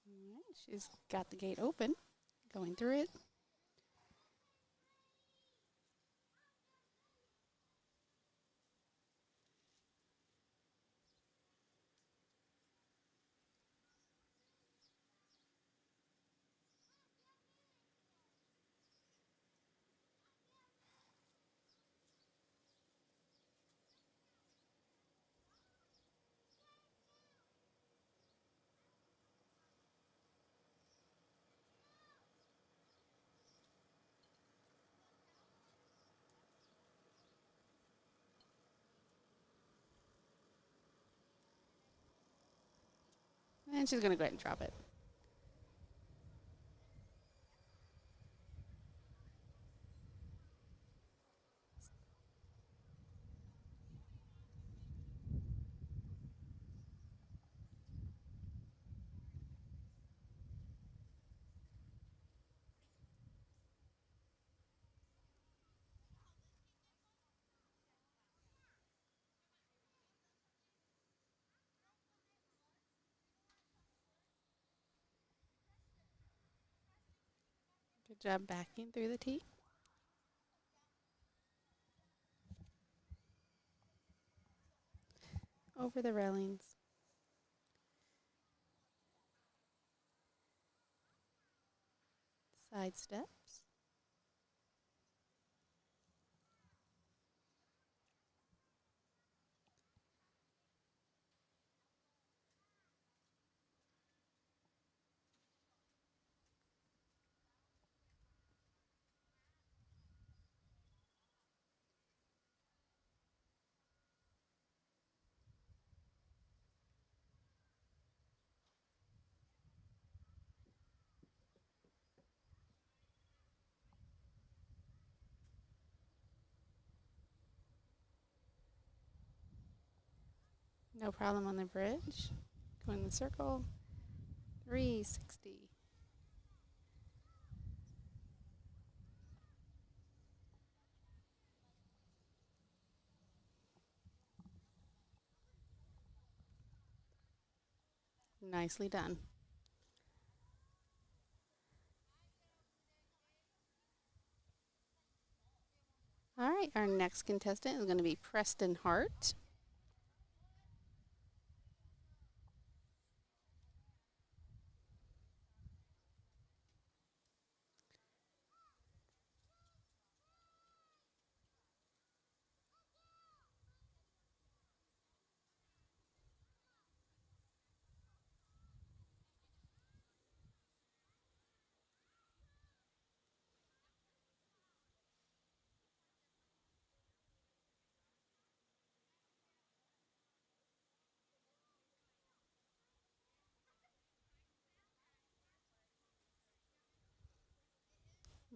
All right, she's got the gate open, going through it. And she's going to go ahead and drop it. Good job backing through the tee. Over the railings. Side steps. No problem on the bridge. Go in the circle. 360. Nicely done. All right, our next contestant is going to be Preston Hart.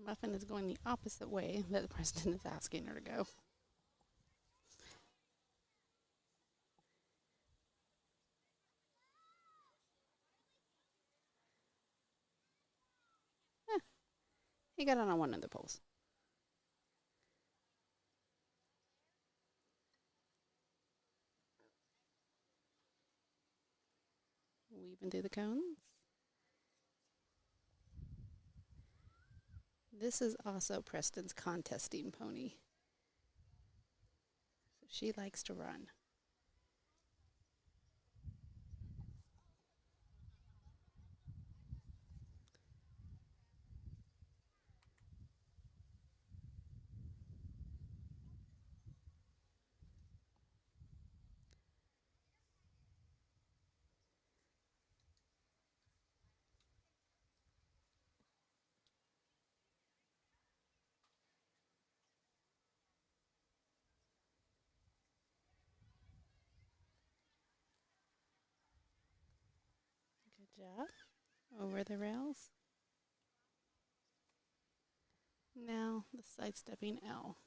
Muffin is going the opposite way that Preston is asking her to go. He got it on one of the poles. Weaving through the cones. This is also Preston's contesting pony. So she likes to run. Good job. Over the rails. Now the sidestepping L.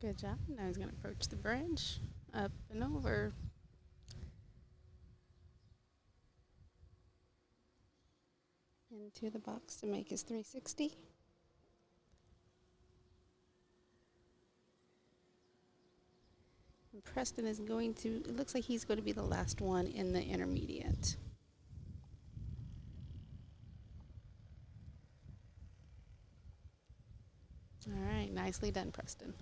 Good job. Now he's going to approach the bridge. Up and over. Into the box to make his 360. And Preston is going to, it looks like he's going to be the last one in the intermediate. All right, nicely done, Preston.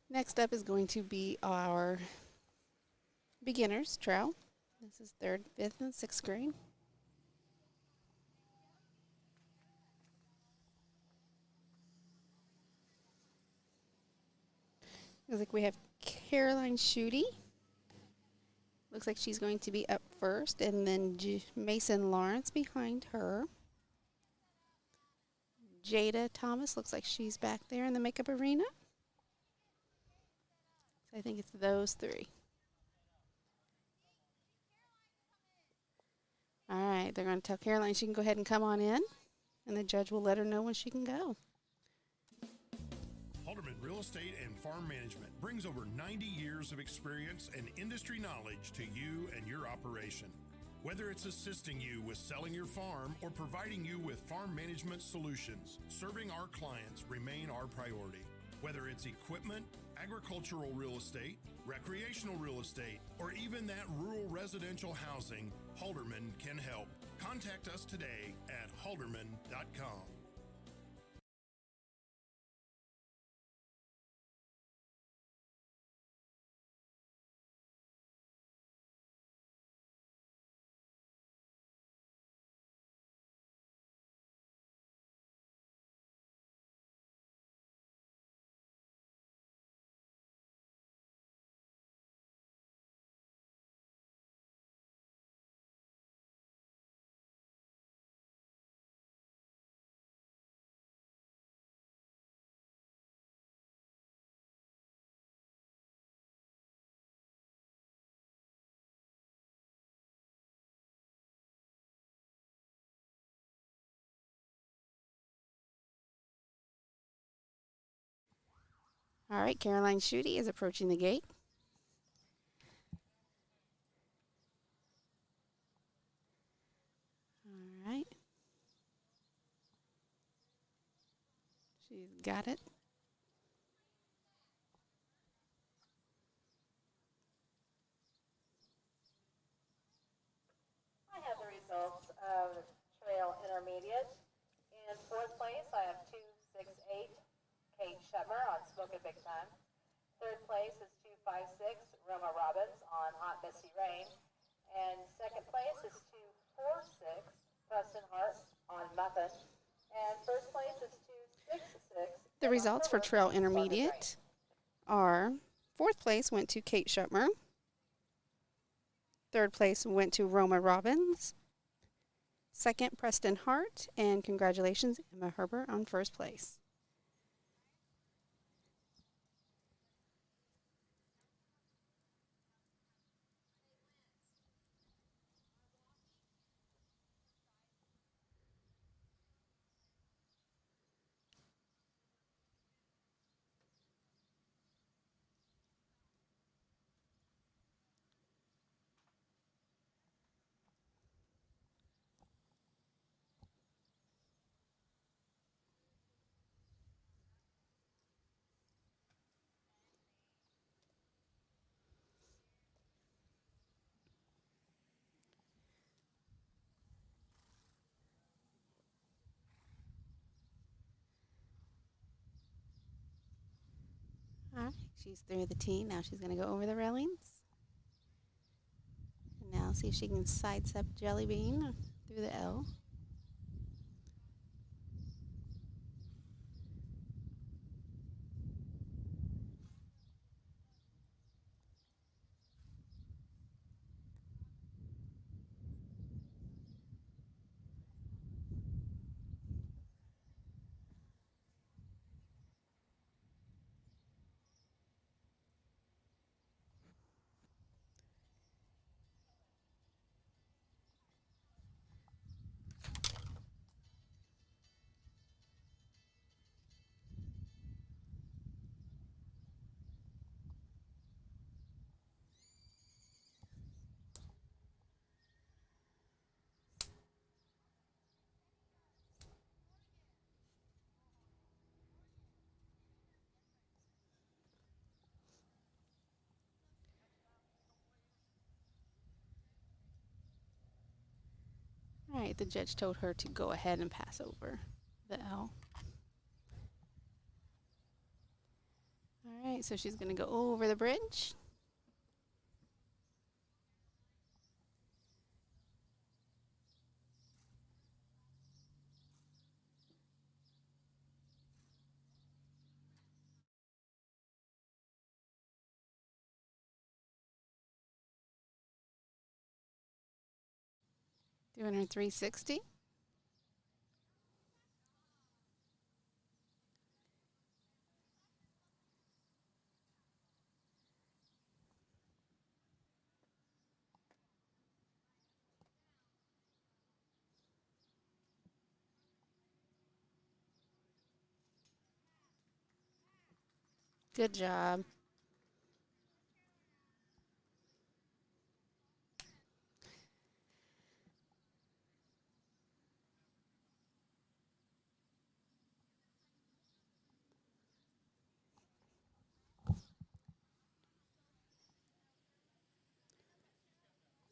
Next up is going to be our beginners trail. This is 3rd, 5th, and 6th grade. Looks like we have Caroline Schutte. Looks like she's going to be up first, and then Mason Lawrence behind her. Jada Thomas looks like she's back there in the makeup arena. So I think it's those three. right, they're going to tell Caroline she can go ahead and come on in, and the judge will let her know when she can go. Halderman Real Estate and Farm Management brings over 90 years of experience and industry knowledge to you and your operation. Whether it's assisting you with selling your farm or providing you with farm management solutions, serving our clients remain our priority. Whether it's equipment, agricultural real estate, recreational real estate, or even that rural residential housing, Halderman can help. Contact us today at halderman.com. All right, Caroline Schutte is approaching the gate. All right. She's got it. I have the results of Trail Intermediate. In fourth place, I have 268, Kate Shetmer on Smokin' Big Time. Third place is 256, Roma Robbins on Hot Misty Rain. And second place is 246, Preston Hart on Muffin. And first place is 266. The results for Trail Intermediate are fourth place went to Kate Shetmer. Third place went to Roma Robbins. Second, Preston Hart. And congratulations, Emma Herbert on first place. All right, she's through the T. Now she's going to go over the railings. And now see if she can sidestep Jelly Bean through the L. All right, the judge told her to go ahead and pass over the L. All right, so she's going to go over the bridge. Doing her 360. Good job.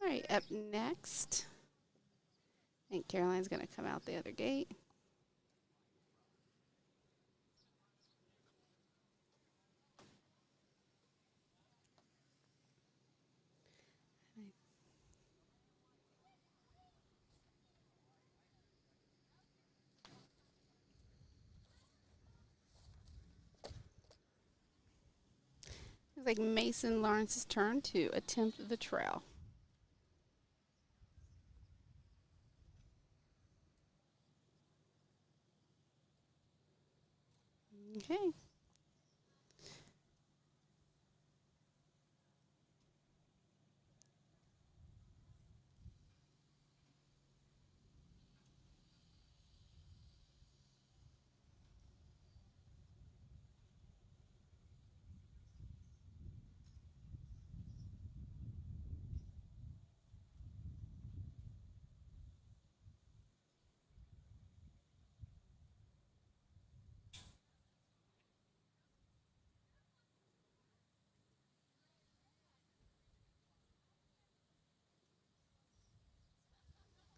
All right, up next, I think Caroline's going to come out the other gate. It's like Mason Lawrence's turn to attempt the trail. Okay.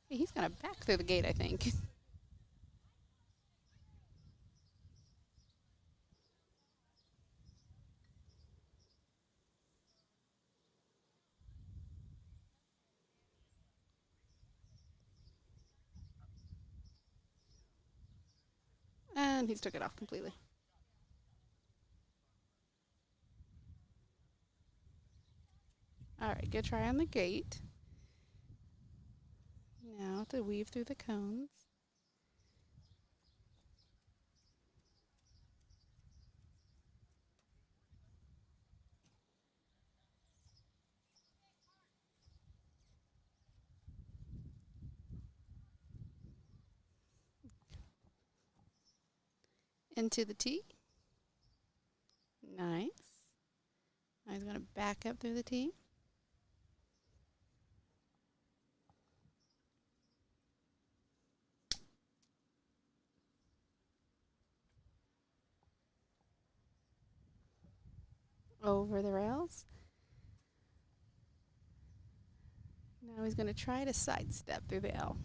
He's going to back through the gate, I think. And he's took it off completely. All right, good try on the gate. Now to weave through the cones. Into the T. Nice. Now he's going to back up through the T. Over the rails. Now he's going to try to sidestep through the L.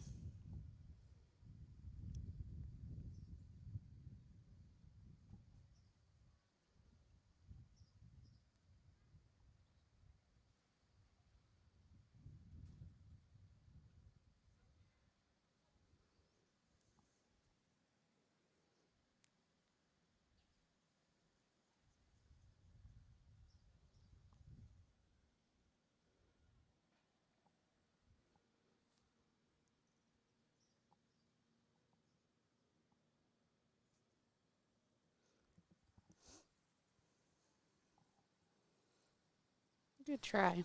Good try.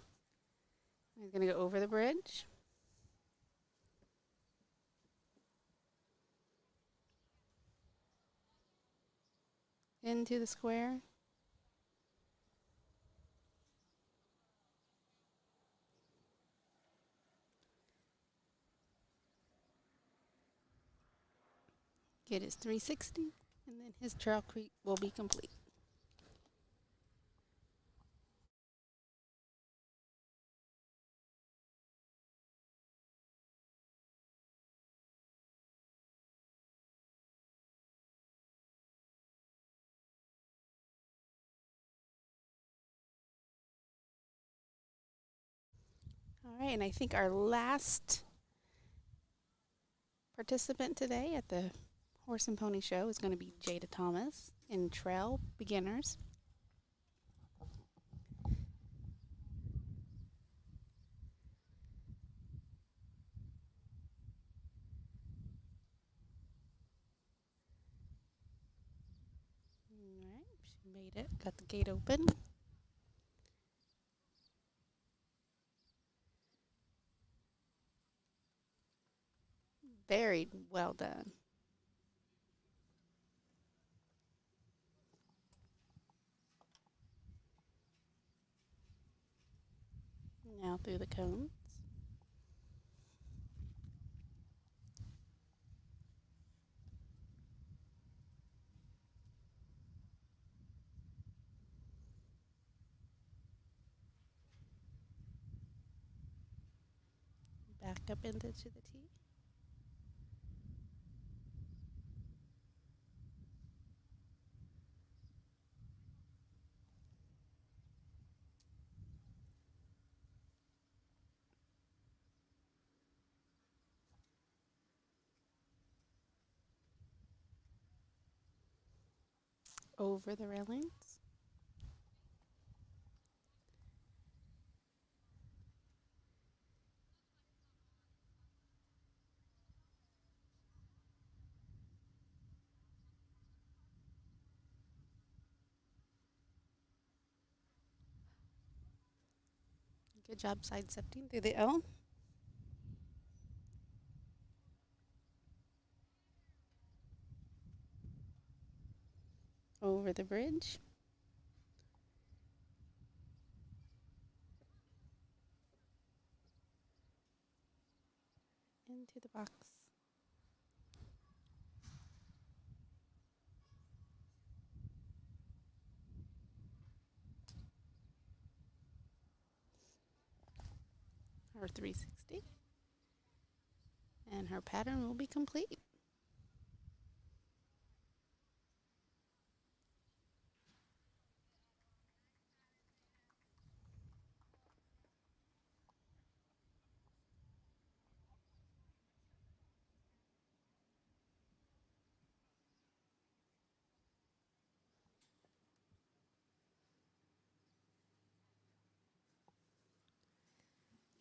He's going to go over the bridge. Into the square. Get his 360, and then his trail creep will be complete. All right, and I think our last participant today at the Horse and Pony Show is going to be Jada Thomas in Trail Beginners. All right, she made it, got the gate open. Very well done. Now through the cones. Back up into the tee. Over the railings. Good job sidestepping through the L. Over the bridge. Into the box. Her 360. And her pattern will be complete.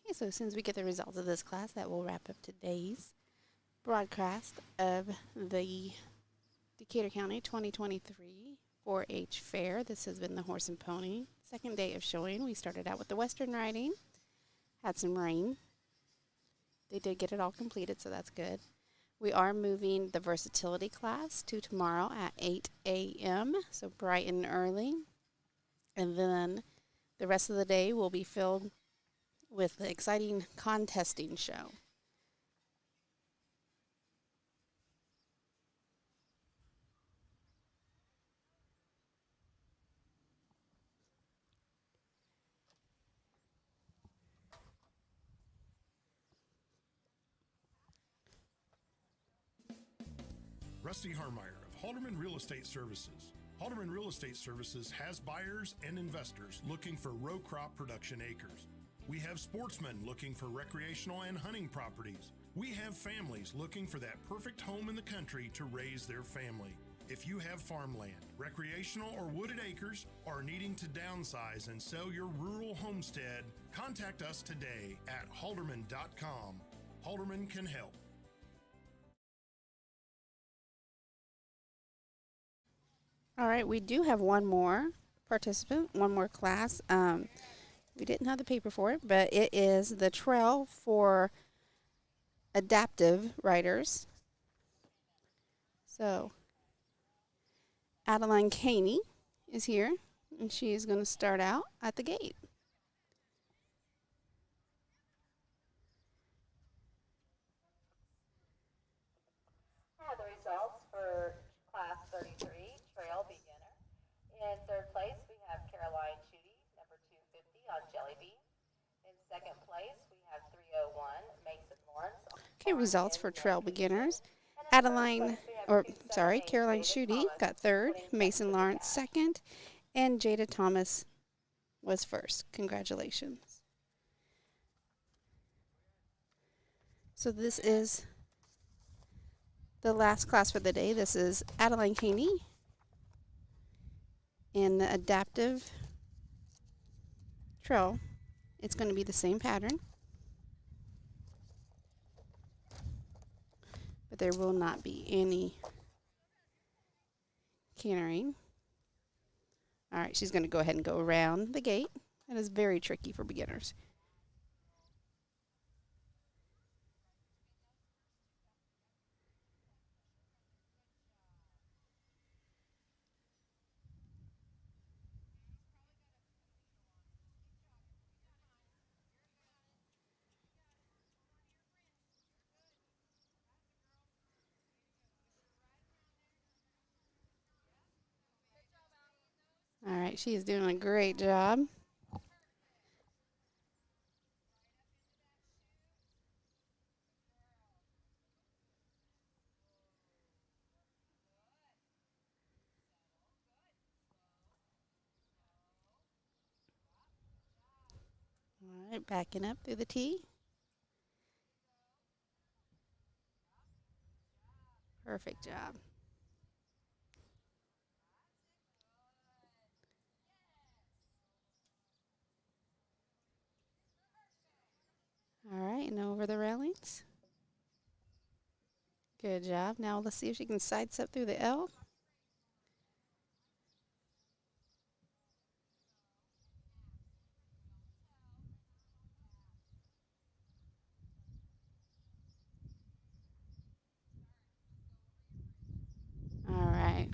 Okay, so as soon as we get the results of this class, that will wrap up today's broadcast of the Decatur County 2023 4-H Fair. This has been the Horse and Pony second day of showing. We started out with the Western riding, had some rain. They did get it all completed, so that's good. We are moving the versatility class to tomorrow at 8 a.m., so bright and early. And then the rest of the day will be filled with the exciting contesting show. Rusty Harmeyer of Halderman Real Estate Services. Halderman Real Estate Services has buyers and investors looking for row crop production acres. We have sportsmen looking for recreational and hunting properties. We have families looking for that perfect home in the country to raise their family. If you have farmland, recreational or wooded acres, or needing to downsize and sell your rural homestead, contact us today at halderman.com. Halderman can help. All right, we do have one more participant, one more class. We didn't have the paper for it, but it is the trail for adaptive riders. So, Adeline Caney is here, and she is going to start out at the gate. Here are the results for Class 33, Trail Beginner. In third place, we have Caroline Chudy, number 250 on Jelly Bean. In second place, we have 301, Mason Lawrence. Okay, results for trail beginners. Caroline Schutte got third, Mason Lawrence second, and Jada Thomas was first. Congratulations. So this is the last class for the day. This is Adeline Caney in the adaptive trail. It's going to be the same pattern, but there will not be any cantering. All right, she's going to go ahead and go around the gate. That is very tricky for beginners. right, she is doing a great job. All right, backing up through the tee. Perfect job. All right, and over the railings. Good job. Now let's see if she can sidestep through the L. All right.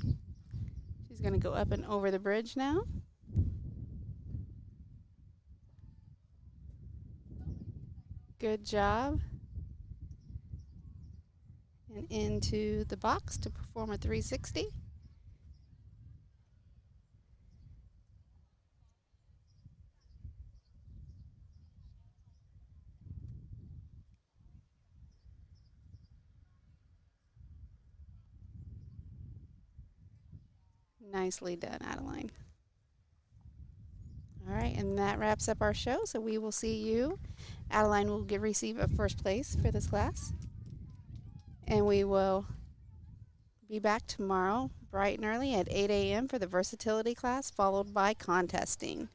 She's going to go up and over the bridge now. Good job. And into the box to perform a 360. Nicely done, Adeline. All right, and that wraps up our show. So we will see you. Adeline will receive a first place for this class. And we will be back tomorrow bright and early at 8 a.m. for the versatility class, followed by contesting.